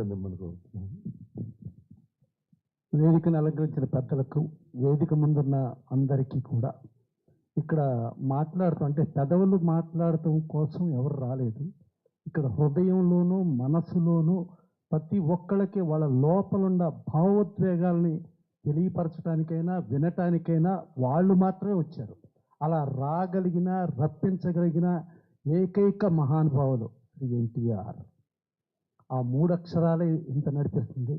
అవకాశాన్ని ఇమ్మని కోరుతున్నాను. వేదికను అలంకరించిన పెద్దలకు, వేదిక ముందున్న అందరికీ కూడా ఇక్కడ మాట్లాడుతూ అంటే పెదవులు మాట్లాడటం కోసం ఎవరు రాలేదు. ఇక్కడ హృదయంలోనూ మనసులోనూ ప్రతి ఒక్కళ్ళకి వాళ్ళ లోపలున్న భావోద్వేగాల్ని తెలియపరచడానికైనా వినటానికైనా వాళ్ళు మాత్రమే వచ్చారు. అలా రాగలిగిన రప్పించగలిగిన ఏకైక మహానుభావులు శ్రీ ఎన్టీఆర్. ఆ 3 అక్షరాలే ఇంత నడిపిస్తుంది.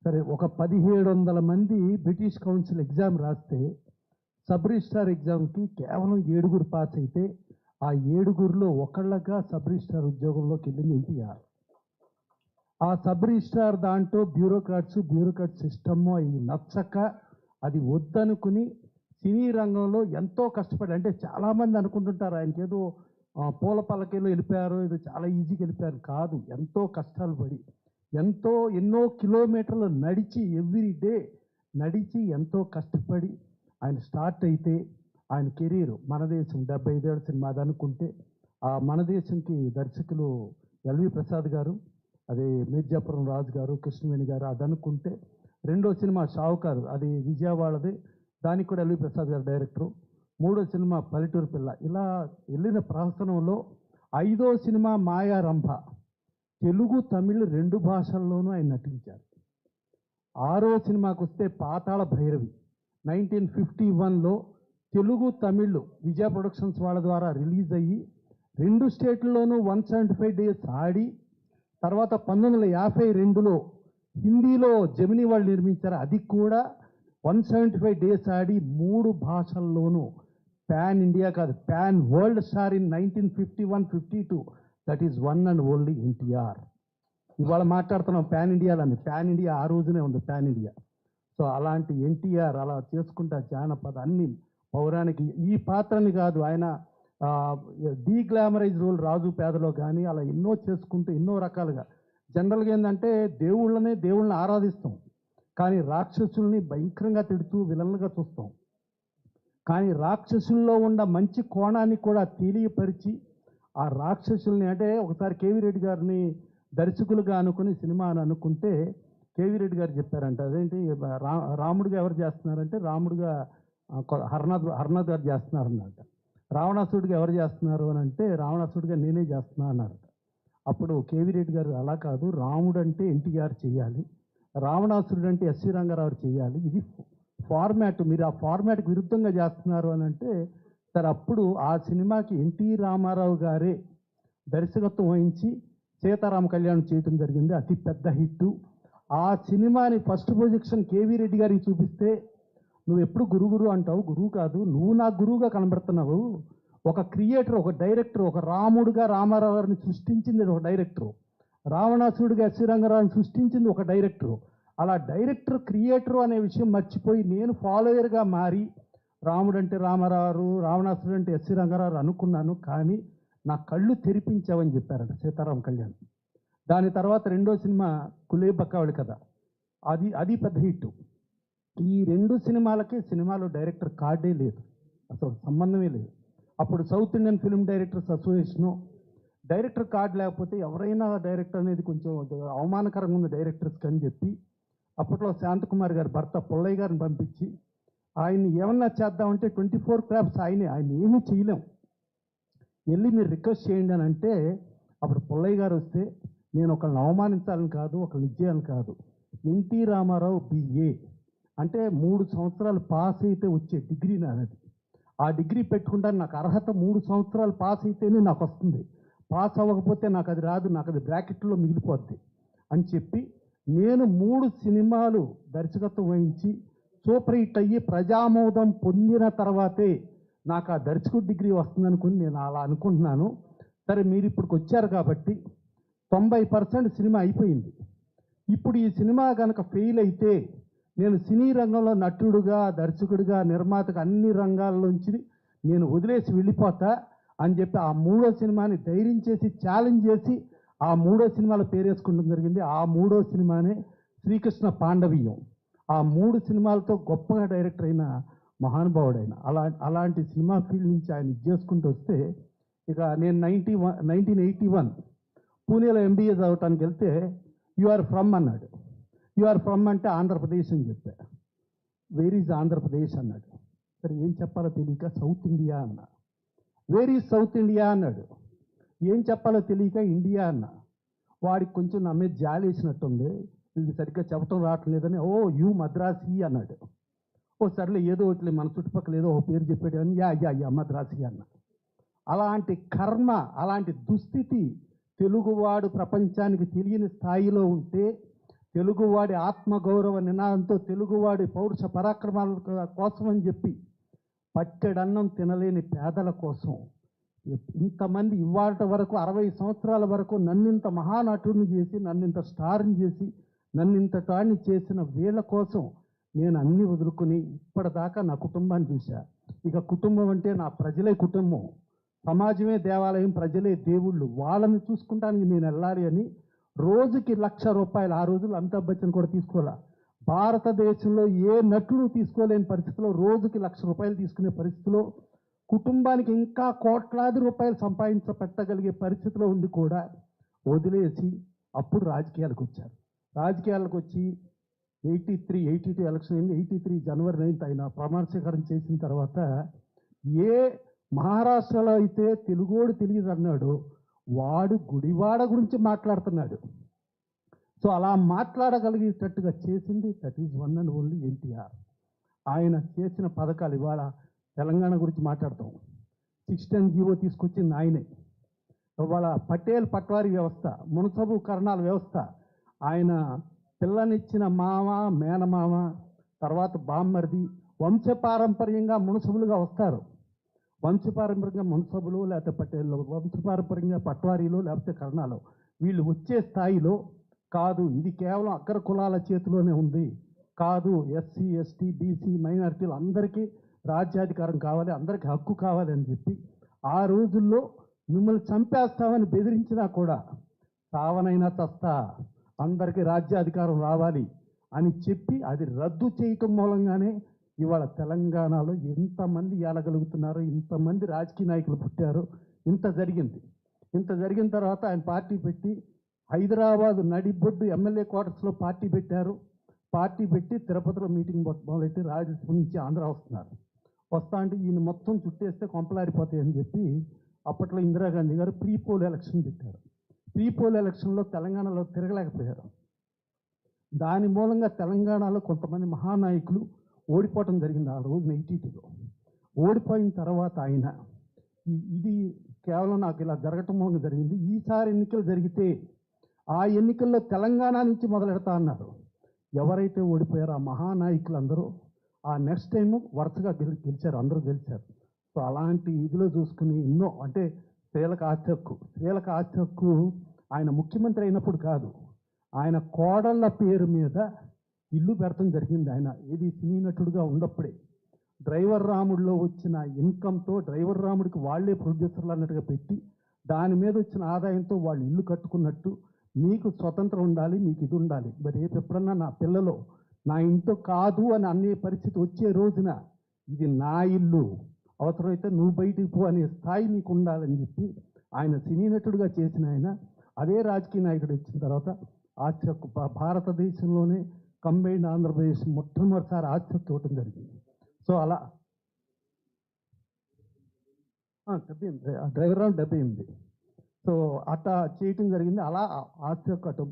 సరే, ఒక 1700 మంది బ్రిటిష్ కౌన్సిల్ ఎగ్జామ్ రాస్తే సబ్ రిజిస్ట్రార్ ఎగ్జామ్కి కేవలం 7 పాస్ అయితే ఆ 7లో ఒకళ్ళగా సబ్ రిజిస్ట్రార్ ఉద్యోగంలోకి వెళ్ళింది ఎన్టీఆర్. ఆ సబ్ రిజిస్ట్రార్ దాంట్లో బ్యూరోక్రాట్ సిస్టమ్ అవి నచ్చక అది వద్దనుకుని సినీ రంగంలో ఎంతో కష్టపడి, అంటే చాలామంది అనుకుంటుంటారు ఆయనకి ఏదో పూల పలకలో వెళ్ళిపోయారు, ఏదో చాలా ఈజీగా వెళ్ళిపోయారు. కాదు, ఎంతో కష్టాలు పడి ఎన్నో కిలోమీటర్లు నడిచి ఎవ్రీ డే నడిచి ఎంతో కష్టపడి ఆయన స్టార్ట్ అయితే ఆయన కెరీర్ మన దేశం 75 ఏళ్ళ సినిమా అది అనుకుంటే ఆ మన దేశంకి దర్శకులు ఎల్వి ప్రసాద్ గారు, అదే మిర్జాపురం రాజు గారు, కృష్ణవేణి గారు అది అనుకుంటే రెండో సినిమా షావుకారు అది విజయవాడది, దానికి కూడా ఎల్వి ప్రసాద్ గారు డైరెక్టరు. మూడో సినిమా పల్లెటూరు పిల్ల. ఇలా వెళ్ళిన ప్రహసనంలో 5వ సినిమా మాయారంభ తెలుగు తమిళ్ 2 భాషల్లోనూ ఆయన నటించారు. 6వ సినిమాకి వస్తే పాతాళ భైరవి 1951లో తెలుగు తమిళ్ విజయ ప్రొడక్షన్స్ వాళ్ళ ద్వారా రిలీజ్ అయ్యి 2 స్టేట్లలోనూ 175 డేస్ ఆడి తర్వాత 1952లో హిందీలో జమినీ వాళ్ళు నిర్మించారు, అది కూడా 175 డేస్ ఆడి 3 భాషల్లోనూ పాన్ ఇండియా కాదు pan world star in 1951-52. That is one and only NTR. ఇవాళ మాట్లాడుతున్నాం పాన్ ఇండియాలని, పాన్ ఇండియా ఆ రోజునే ఉంది పాన్ ఇండియా. సో అలాంటి ఎన్టీఆర్ అలా చేసుకుంటా జానపద అన్ని పౌరాణిక ఈ పాత్రని కాదు ఆయన డీగ్లామరైజ్ రోల్ రాజు పేదలో కానీ అలా ఎన్నో చేసుకుంటూ ఎన్నో రకాలుగా. జనరల్గా ఏంటంటే దేవుళ్ళని ఆరాధిస్తాం, కానీ రాక్షసుల్ని భయంకరంగా తిడుతూ విలన్లుగా చూస్తాం. కానీ రాక్షసుల్లో ఉన్న మంచి కోణాన్ని కూడా తెలియపరిచి ఆ రాక్షసుల్ని, అంటే ఒకసారి కేవీ రెడ్డి గారిని దర్శకులుగా అనుకుని సినిమా అని అనుకుంటే కేవీ రెడ్డి గారు చెప్పారంట, అదేంటి రాముడిగా ఎవరు చేస్తున్నారంటే రాముడిగా హర్నాథ్ గారు చేస్తున్నారన్నమాట. రావణాసుడిగా ఎవరు చేస్తున్నారు అని అంటే రావణాసుడిగా నేనే చేస్తున్నా అన్నారట. అప్పుడు కేవీ రెడ్డి గారు అలా కాదు, రాముడు అంటే ఎన్టీఆర్ చేయాలి, రావణాసురుడు అంటే ఎస్వి రంగారావు చేయాలి, ఇది ఫార్మాట్, మీరు ఆ ఫార్మాట్కి విరుద్ధంగా చేస్తున్నారు అని అంటే సార్ అప్పుడు ఆ సినిమాకి ఎన్టీ రామారావు గారే దర్శకత్వం వహించి సీతారామ కళ్యాణం చేయటం జరిగింది, అతి పెద్ద హిట్టు. ఆ సినిమాని ఫస్ట్ ప్రొజెక్షన్ కేవీ రెడ్డి గారికి చూపిస్తే నువ్వు ఎప్పుడు గురువు అంటావు, గురువు కాదు, నువ్వు నాకు గురువుగా కనబడుతున్నావు, ఒక క్రియేటర్, ఒక డైరెక్టర్, ఒక రాముడుగా రామారావు గారిని సృష్టించింది ఒక డైరెక్టరు, రావణాసురుడిగా ఎస్వి రంగారావుని సృష్టించింది ఒక డైరెక్టరు. అలా డైరెక్టర్ క్రియేటరు అనే విషయం మర్చిపోయి నేను ఫాలోయర్గా మారి రాముడు అంటే రామారావు, రావణాసురుడు అంటే ఎస్వి రంగారావు అనుకున్నాను, కానీ నా కళ్ళు తెరిపించావని చెప్పారట సీతారామ కళ్యాణ్. దాని తర్వాత రెండో సినిమా కులేబక్కావళి కథ, అది పెద్ద హిట్. ఈ 2 సినిమాలకి సినిమాలో డైరెక్టర్ కార్డే లేదు, అసలు సంబంధమే లేదు. అప్పుడు south Indian film directors association director card లేకపోతే ఎవరైనా డైరెక్టర్ అనేది కొంచెం అవమానకరంగా ఉంది డైరెక్టర్స్కి అని చెప్పి అప్పట్లో శాంతకుమార్ గారి భర్త పుల్లయ్య గారిని పంపించి ఆయన్ని ఏమన్నా చేద్దామంటే 24 క్రాఫ్ట్స్ ఆయన ఏమీ చేయలేం, వెళ్ళి మీరు రిక్వెస్ట్ చేయండి అని అంటే అప్పుడు పుల్లయ్య గారు వస్తే నేను ఒకళ్ళని అవమానించాలని కాదు, ఒకళ్ళని ఇచ్చేయాలని కాదు, ఎన్టీ రామారావు BA అంటే 3 సంవత్సరాలు పాస్ అయితే వచ్చే డిగ్రీ నాది, ఆ డిగ్రీ పెట్టుకుంటాను, నాకు అర్హత 3 సంవత్సరాలు పాస్ అయితేనే నాకు వస్తుంది, పాస్ అవ్వకపోతే నాకు అది రాదు, నాకు అది బ్రాకెట్లో మిగిలిపోద్ది అని చెప్పి నేను 3 సినిమాలు దర్శకత్వం వహించి సూపర్ హిట్ అయ్యి ప్రజామోదం పొందిన తర్వాతే నాకు ఆ దర్శకుడు డిగ్రీ వస్తుందనుకుని నేను అలా అనుకుంటున్నాను. సరే, మీరు ఇప్పటికి వచ్చారు కాబట్టి 90% సినిమా అయిపోయింది. ఇప్పుడు ఈ సినిమా కనుక ఫెయిల్ అయితే నేను సినీ రంగంలో నటుడుగా, దర్శకుడిగా, నిర్మాతగా అన్ని రంగాల్లోంచి నేను వదిలేసి వెళ్ళిపోతా అని చెప్పి ఆ 3వ సినిమాని ధైర్యం చేసి ఛాలెంజ్ చేసి ఆ 3వ సినిమాలో పేరేసుకుంటం జరిగింది. ఆ 3వ సినిమానే శ్రీకృష్ణ పాండవీయం. ఆ 3 సినిమాలతో గొప్పగా డైరెక్టర్ అయిన మహానుభావుడైన అలాంటి సినిమా ఫీల్డ్ నుంచి ఆయన చేసుకుంటూ వస్తే ఇక నేను 1981 పూణేలో MBA చదవటానికి వెళ్తే యు ఆర్ ఫ్రమ్ అన్నాడు. యు ఆర్ ఫ్రమ్ అంటే ఆంధ్రప్రదేశ్ అని చెప్పా. వేర్ ఈజ్ ఆంధ్రప్రదేశ్ అన్నాడు. సరే ఏం చెప్పాలో తెలియక సౌత్ ఇండియా అన్నా. వేర్ ఈజ్ సౌత్ ఇండియా అన్నాడు. ఏం చెప్పాలో తెలియక ఇండియా అన్నా. వాడికి కొంచెం నా మీద జాలి వేసినట్టుంది, ఇది సరిగ్గా చెప్పడం రావట్లేదని, ఓ యూ మద్రాసి అన్నాడు. ఓ సర్లే ఏదో ఒకటి మన చుట్టుపక్కల ఏదో ఒక పేరు చెప్పాడు అని యా మద్రాసి అన్న. అలాంటి కర్మ, అలాంటి దుస్థితి తెలుగువాడు ప్రపంచానికి తెలియని స్థాయిలో ఉంటే, తెలుగువాడి ఆత్మగౌరవ నినాదంతో తెలుగువాడి పౌరుష పరాక్రమాల కోసం అని చెప్పి పట్టెడన్నం తినలేని పేదల కోసం ఇంతమంది ఇవాళ వరకు 60 సంవత్సరాల వరకు నన్నింత మహానటుడిని చేసి, నన్నింత స్టార్ని చేసి, నన్నింత టాన్ని చేసిన వీళ్ళ కోసం నేను అన్నీ వదులుకొని ఇప్పటిదాకా నా కుటుంబాన్ని చూశా. ఇక కుటుంబం అంటే నా ప్రజలే కుటుంబం, సమాజమే దేవాలయం, ప్రజలే దేవుళ్ళు, వాళ్ళని చూసుకుంటానికి నేను వెళ్ళాలి అని రోజుకి ₹1,00,000, ఆ రోజులు అమితాబ్ బచ్చన్ కూడా తీసుకోవాలా, భారతదేశంలో ఏ నటుడు తీసుకోలేని పరిస్థితిలో రోజుకి ₹1,00,000 తీసుకునే పరిస్థితిలో, కుటుంబానికి ఇంకా కోట్లాది రూపాయలు సంపాదించబెట్టగలిగే పరిస్థితిలో ఉండి కూడా వదిలేసి అప్పుడు రాజకీయాలకు వచ్చారు. రాజకీయాలకు వచ్చి 82 ఎలక్షన్ అయింది. 83 జనవరి 9 ఆయన ప్రమాణ స్వీకారం చేసిన తర్వాత, ఏ మహారాష్ట్రలో అయితే తెలుగోడు తెలియదు అన్నాడు, వాడు గుడివాడ గురించి మాట్లాడుతున్నాడు. సో అలా మాట్లాడగలిగేటట్టుగా చేసింది that is one and only NTR. ఆయన చేసిన పథకాలు ఇవాళ తెలంగాణ గురించి మాట్లాడతాం. 610 జీవో తీసుకొచ్చింది ఆయనే. ఇవాళ పటేల్ పట్వారీ వ్యవస్థ, మున్సబు కరణాల వ్యవస్థ, ఆయన పిల్లనిచ్చిన మామ, మేనమామ, తర్వాత బామ్మర్ది వంశపారంపర్యంగా మున్సబులుగా వస్తారు. వంశపారంపర్యంగా మున్సబులు, లేకపోతే పటేళ్ళు, వంశపారంపర్యంగా పట్వారీలు, లేకపోతే కర్ణాలు, వీళ్ళు వచ్చే స్థాయిలో కాదు. ఇది కేవలం అగ్ర కులాల చేతిలోనే ఉంది. కాదు, ఎస్సీ, ఎస్టీ, బీసీ, మైనారిటీలు అందరికీ రాజ్యాధికారం కావాలి, అందరికీ హక్కు కావాలి అని చెప్పి ఆ రోజుల్లో మిమ్మల్ని చంపేస్తామని బెదిరించినా కూడా తావనైనా చస్తా, అందరికీ రాజ్యాధికారం రావాలి అని చెప్పి అది రద్దు చేయటం మూలంగానే ఇవాళ తెలంగాణలో ఎంతమంది ఏలగలుగుతున్నారో, ఇంతమంది రాజకీయ నాయకులు పుట్టారు. ఇంత జరిగిన తర్వాత ఆయన పార్టీ పెట్టి హైదరాబాద్ నడిబొడ్డు ఎమ్మెల్యే క్వార్టర్స్లో పార్టీ పెట్టారు. పార్టీ పెట్టి తిరుపతిలో మీటింగ్ మొదలెట్టి రాజస్థాన్ నుంచి ఆంధ్ర వస్తున్నారు. వస్తా అంటే ఈయన మొత్తం చుట్టేస్తే కొంపలారిపోతాయి అని చెప్పి అప్పట్లో ఇందిరాగాంధీ గారు ప్రీపోల్ ఎలక్షన్ పెట్టారు. ప్రీపోల్ ఎలక్షన్లో తెలంగాణలో తిరగలేకపోయారు. దాని మూలంగా తెలంగాణలో కొంతమంది మహానాయకులు ఓడిపోవటం జరిగింది. ఆ రోజున 82లో ఓడిపోయిన తర్వాత ఆయన ఇది కేవలం నాకు ఇలా జరగటం మూలంగా జరిగింది, ఈసారి ఎన్నికలు జరిగితే ఆ ఎన్నికల్లో తెలంగాణ నుంచి మొదలెడతా అన్నారు. ఎవరైతే ఓడిపోయారో ఆ మహానాయకులందరూ ఆ నెక్స్ట్ టైము వరుసగా గెలిచారు, అందరూ గెలిచారు. సో అలాంటి ఇదిలో చూసుకుని ఎన్నో, అంటే స్త్రీలకు ఆస్తి హక్కు ఆయన ముఖ్యమంత్రి అయినప్పుడు కాదు, ఆయన కోడళ్ళ పేరు మీద ఇల్లు పెడతాం జరిగింది. ఆయన ఇది సినీ నటుడుగా ఉన్నప్పుడే డ్రైవర్ రాముడిలో వచ్చిన ఇన్కంతో డ్రైవర్ రాముడికి వాళ్ళే ప్రొడ్యూసర్లు అన్నట్టుగా పెట్టి దాని మీద వచ్చిన ఆదాయంతో వాళ్ళు ఇల్లు కట్టుకున్నట్టు, మీకు స్వతంత్రం ఉండాలి, మీకు ఇది ఉండాలి, మరి రేపు ఎప్పుడన్నా నా పిల్లలు నా ఇంట్లో కాదు అని అనే పరిస్థితి వచ్చే రోజున ఇది నా ఇల్లు, అవసరమైతే నువ్వు బయటికి పో అనే స్థాయి మీకు ఉండాలని చెప్పి ఆయన సినీ నటుడుగా చేసిన ఆయన అదే రాజకీయ నాయకుడు వచ్చిన తర్వాత ఆస్తి హక్కు భారతదేశంలోనే కంబైన్డ్ ఆంధ్రప్రదేశ్ మొట్టమొదటిసారి ఆస్తి హక్కు ఇవ్వటం జరిగింది. సో అలా 78 డ్రైవర్ రౌండ్ 78. సో అట్లా చేయటం జరిగింది. అలా ఆస్తి హక్కు అటు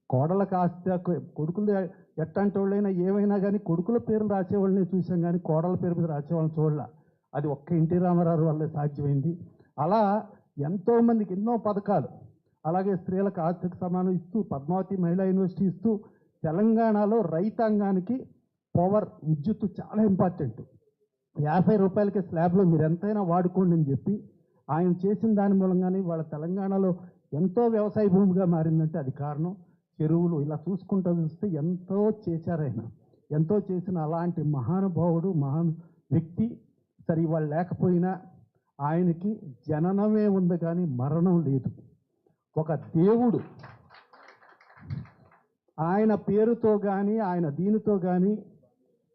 కోడళ్ళకి ఆస్తి హక్కు, కొడుకులు ఎట్లాంటి వాళ్ళైనా ఏమైనా కానీ కొడుకుల పేర్లు రాసేవాళ్ళని చూసాం కానీ కోడళ్ళ పేరు మీద రాసేవాళ్ళని చూడాల. అది ఒక్క ఎన్టీ రామారావు వల్లే సాధ్యమైంది. అలా ఎంతోమందికి ఎన్నో పథకాలు, అలాగే స్త్రీలకు ఆర్థిక సమానం ఇస్తూ, పద్మావతి మహిళా యూనివర్సిటీ ఇస్తూ, తెలంగాణలో రైతాంగానికి పవర్, విద్యుత్తు చాలా ఇంపార్టెంట్. ₹50 స్లాబ్లో మీరు ఎంతైనా వాడుకోండి అని చెప్పి ఆయన చేసిన దాని మూలంగానే వాళ్ళ తెలంగాణలో ఎంతో వ్యవసాయ భూమిగా మారిందంటే అది కారణం చెరువులు. ఇలా చూస్తే ఎంతో చేశారు ఆయన, ఎంతో చేసిన అలాంటి మహానుభావుడు, వ్యక్తి. సరే ఇవాళ లేకపోయినా ఆయనకి జననమే ఉంది కానీ మరణం లేదు. ఒక దేవుడు ఆయన పేరుతో కానీ ఆయన దీనితో కానీ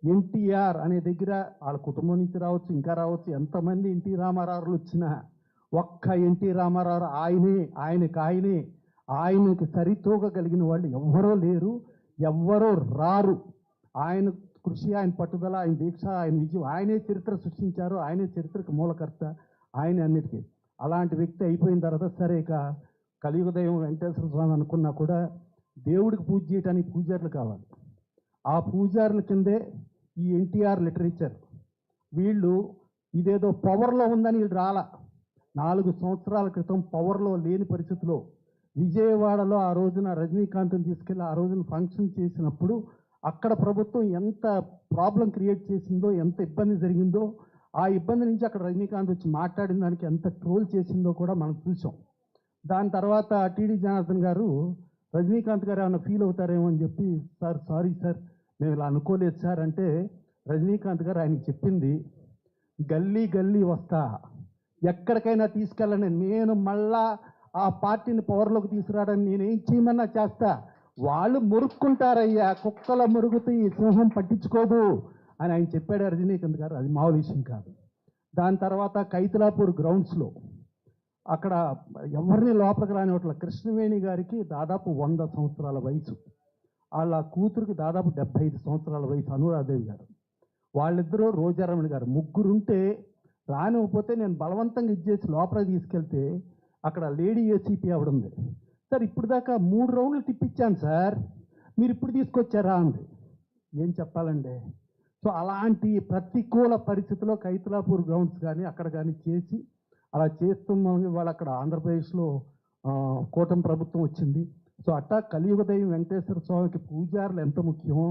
ఎన్టీఆర్ అనే దగ్గర వాళ్ళ కుటుంబం నుంచి రావచ్చు, ఇంకా రావచ్చు, ఎంతమంది ఎన్టీ రామారావులు వచ్చినా ఒక్క ఎన్టీ రామారావు ఆయనే ఆయనకి సరితూగగలిగిన వాళ్ళు ఎవ్వరూ లేరు, ఎవ్వరూ రారు. ఆయన కృషి, ఆయన పట్టుదల, ఆయన దీక్ష, ఆయన విజయం, ఆయనే చరిత్ర సృష్టించారు, ఆయనే చరిత్రకు మూలకర్త, ఆయనే అన్నిటికీ. అలాంటి వ్యక్తి అయిపోయిన తర్వాత సరే ఇక కలియుగ దైవం వెంకటేశ్వర స్వామి అనుకున్నా కూడా దేవుడికి పూజ చేయడానికి పూజారులు కావాలి. ఆ పూజారుల కిందే ఈ ఎన్టీఆర్ లిటరేచర్. వీళ్ళు ఇదేదో పవర్లో ఉందని వీళ్ళు రాలా. 4 సంవత్సరాల క్రితం పవర్లో లేని పరిస్థితిలో విజయవాడలో ఆ రోజున రజనీకాంత్ని తీసుకెళ్ళి ఆ రోజున ఫంక్షన్ చేసినప్పుడు అక్కడ ప్రభుత్వం ఎంత ప్రాబ్లం క్రియేట్ చేసిందో, ఎంత ఇబ్బంది జరిగిందో, ఆ ఇబ్బంది నుంచి అక్కడ రజనీకాంత్ వచ్చి మాట్లాడిన దానికి ఎంత ట్రోల్ చేసిందో కూడా మనం చూసాం. దాని తర్వాత టీడీ జనార్దన్ గారు రజనీకాంత్ గారు ఏమైనా ఫీల్ అవుతారేమో అని చెప్పి, సార్ సారీ సార్ మేము ఇలా అనుకోలేదు సార్ అంటే, రజనీకాంత్ గారు ఆయనకి చెప్పింది, గల్లీ గల్లీ వస్తా, ఎక్కడికైనా తీసుకెళ్ళండి, నేను మళ్ళా ఆ పార్టీని పవర్లోకి తీసుకురావడానికి నేనేం చేయమన్నా చేస్తా, వాళ్ళు మురుక్కుంటారయ్యా, కుక్కల మురుగుతూ ఈ సింహం పట్టించుకోదు అని ఆయన చెప్పాడు రజనీకాంత్ గారు. అది మామూలు విషయం కాదు. దాని తర్వాత కైతలాపూర్ గ్రౌండ్స్లో అక్కడ ఎవరిని లోపలికి రానివ్వట్ల. కృష్ణవేణి గారికి దాదాపు 100 సంవత్సరాల వయసు, వాళ్ళ కూతురికి దాదాపు 75 సంవత్సరాల వయసు, అనురాధేవి గారు. వాళ్ళిద్దరూ రోజారమణి గారు, ముగ్గురుంటే రానివ్వకపోతే నేను బలవంతంగా ఇచ్చేసి లోపలికి తీసుకెళ్తే అక్కడ లేడీ ఏసీపీ ఆవిడ ఉంది. సార్ ఇప్పుడు దాకా 3 రౌండ్లు తిప్పించాను సార్, మీరు ఇప్పుడు తీసుకొచ్చారా అంది. ఏం చెప్పాలండి. సో అలాంటి ప్రతికూల పరిస్థితిలో కైతలాపూర్ గ్రౌండ్స్ కానీ అక్కడ కానీ చేసి అలా చేస్తున్నాం. వాళ్ళు అక్కడ ఆంధ్రప్రదేశ్లో కూటమి ప్రభుత్వం వచ్చింది. సో అట్టా కలియుగ దైవం వెంకటేశ్వర స్వామికి పూజారులు ఎంత ముఖ్యమో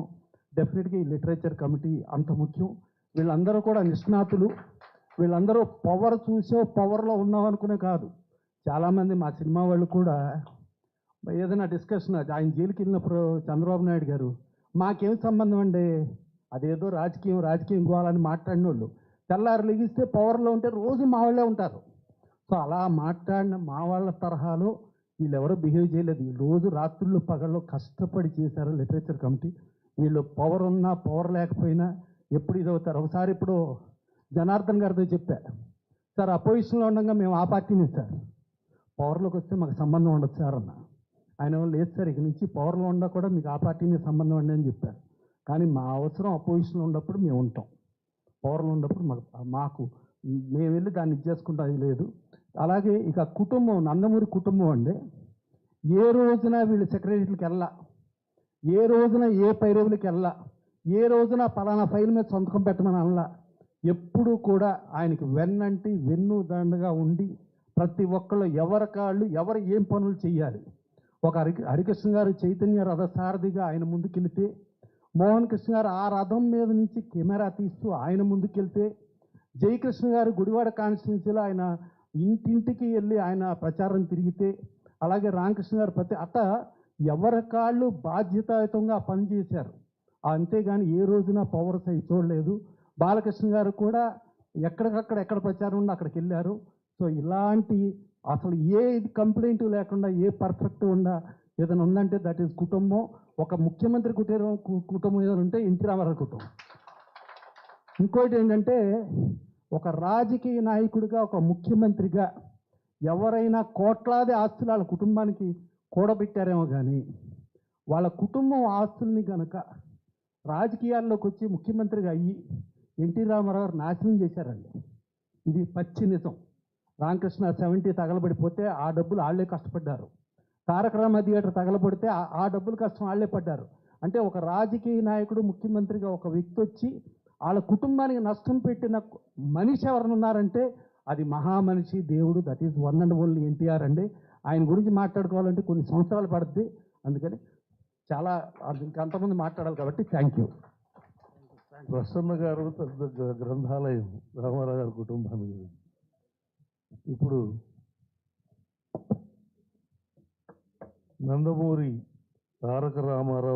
డెఫినెట్గా ఈ లిటరేచర్ కమిటీ అంత ముఖ్యం. వీళ్ళందరూ కూడా నిష్ణాతులు. వీళ్ళందరూ పవర్ చూసో పవర్లో ఉన్నాం అనుకునే కాదు. చాలామంది మా సినిమా వాళ్ళు కూడా ఏదైనా డిస్కషన్, ఆయన జైలుకి వెళ్ళినప్పుడు చంద్రబాబు నాయుడు గారు మాకేం సంబంధం అండి, అదేదో రాజకీయం గోవాలని మాట్లాడిన వాళ్ళు తెల్లారు లెగిస్తే పవర్లో ఉంటే రోజు మా వాళ్ళే ఉంటారు. సో అలా మాట్లాడిన మా వాళ్ళ తరహాలో వీళ్ళెవరూ బిహేవ్ చేయలేదు. ఈ రోజు రాత్రుళ్ళు పగళ్ళు కష్టపడి చేశారు లిటరేచర్ కమిటీ. వీళ్ళు పవర్ ఉన్నా పవర్ లేకపోయినా ఎప్పుడు ఇదవుతారు. ఒకసారి ఇప్పుడు జనార్దన్ గారితో చెప్పా, సార్ అపోజిషన్లో ఉండగా మేము ఆ పార్టీనే సార్, పవర్లోకి వస్తే మాకు సంబంధం ఉండదు సార్ అన్న. ఆయన లేదు సార్ ఇక నుంచి పవర్లో ఉండా కూడా మీకు ఆ పార్టీనే సంబంధం అండి అని చెప్పారు. కానీ మా అవసరం అపోజిషన్లో ఉన్నప్పుడు మేము ఉంటాం, పవర్లో ఉన్నప్పుడు మాకు మేము వెళ్ళి దాన్ని ఇచ్చేసుకుంటా అది లేదు. అలాగే ఇక కుటుంబం, నందమూరి కుటుంబం అండి, ఏ రోజున వీళ్ళు సెక్రటరీలకు వెళ్ళా, ఏ రోజున ఏ పైరవులకి వెళ్ళా, ఏ రోజున పలానా ఫైల్ మీద సంతకం పెట్టమని అనలా. ఎప్పుడూ కూడా ఆయనకి వెన్ను దండగా ఉండి ప్రతి ఒక్కళ్ళు ఎవరి కాళ్ళు ఎవరు ఏం పనులు చేయాలి. ఒక హరికృష్ణ గారు చైతన్య రథసారథిగా ఆయన ముందుకెళ్తే, మోహన్ కృష్ణ గారు ఆ రథం మీద నుంచి కెమెరా తీస్తూ ఆయన ముందుకెళ్తే, జయకృష్ణ గారు గుడివాడ కాన్స్టిట్యున్సీలో ఆయన ఇంటింటికి వెళ్ళి ఆయన ప్రచారం తిరిగితే, అలాగే రామకృష్ణ గారు అట్ట ఎవరి కాళ్ళు బాధ్యతాయుతంగా పనిచేశారు. అంతేగాని ఏ రోజున పవర్ సై చూడలేదు. బాలకృష్ణ గారు కూడా ఎక్కడ ప్రచారం ఉందో అక్కడికి వెళ్ళారు. సో ఇలాంటి అసలు ఏ కంప్లైంట్ లేకుండా ఏ పర్ఫెక్ట్ ఉండా ఏదైనా ఉందంటే దట్ ఈస్ కుటుంబం. ఒక ముఖ్యమంత్రి కుటుంబం ఏదైనా ఉంటే ఎన్టీ రామారావు కుటుంబం. ఇంకోటి ఏంటంటే, ఒక రాజకీయ నాయకుడిగా, ఒక ముఖ్యమంత్రిగా ఎవరైనా కోట్లాది ఆస్తులు వాళ్ళ కుటుంబానికి కూడబెట్టారేమో కానీ వాళ్ళ కుటుంబం ఆస్తుల్ని కనుక రాజకీయాల్లోకి వచ్చి ముఖ్యమంత్రిగా అయ్యి ఎన్టీ రామారావు నాశనం చేశారండి. ఇది పచ్చి నిజం. రామకృష్ణ 70 తగలబడిపోతే ఆ డబ్బులు వాళ్ళే కష్టపడ్డారు. తారక రామ థియేటర్ తగలబడితే ఆ డబ్బులు కష్టం వాళ్ళే పడ్డారు. అంటే ఒక రాజకీయ నాయకుడు ముఖ్యమంత్రిగా ఒక వ్యక్తి వచ్చి వాళ్ళ కుటుంబానికి నష్టం పెట్టిన మనిషి ఎవరన్నారంటే అది మహామనిషి, దేవుడు, that is one and only NTR అండి. ఆయన గురించి మాట్లాడుకోవాలంటే కొన్ని సంవత్సరాలు పడుతుంది. అందుకని చాలా ఇంకంతమంది మాట్లాడాలి కాబట్టి థ్యాంక్ యూ. ప్రసన్న గారు పెద్ద గ్రంథాలయం రామారావు గారి కుటుంబాన్ని గురించి. ఇప్పుడు నందమూరి తారక రామారావు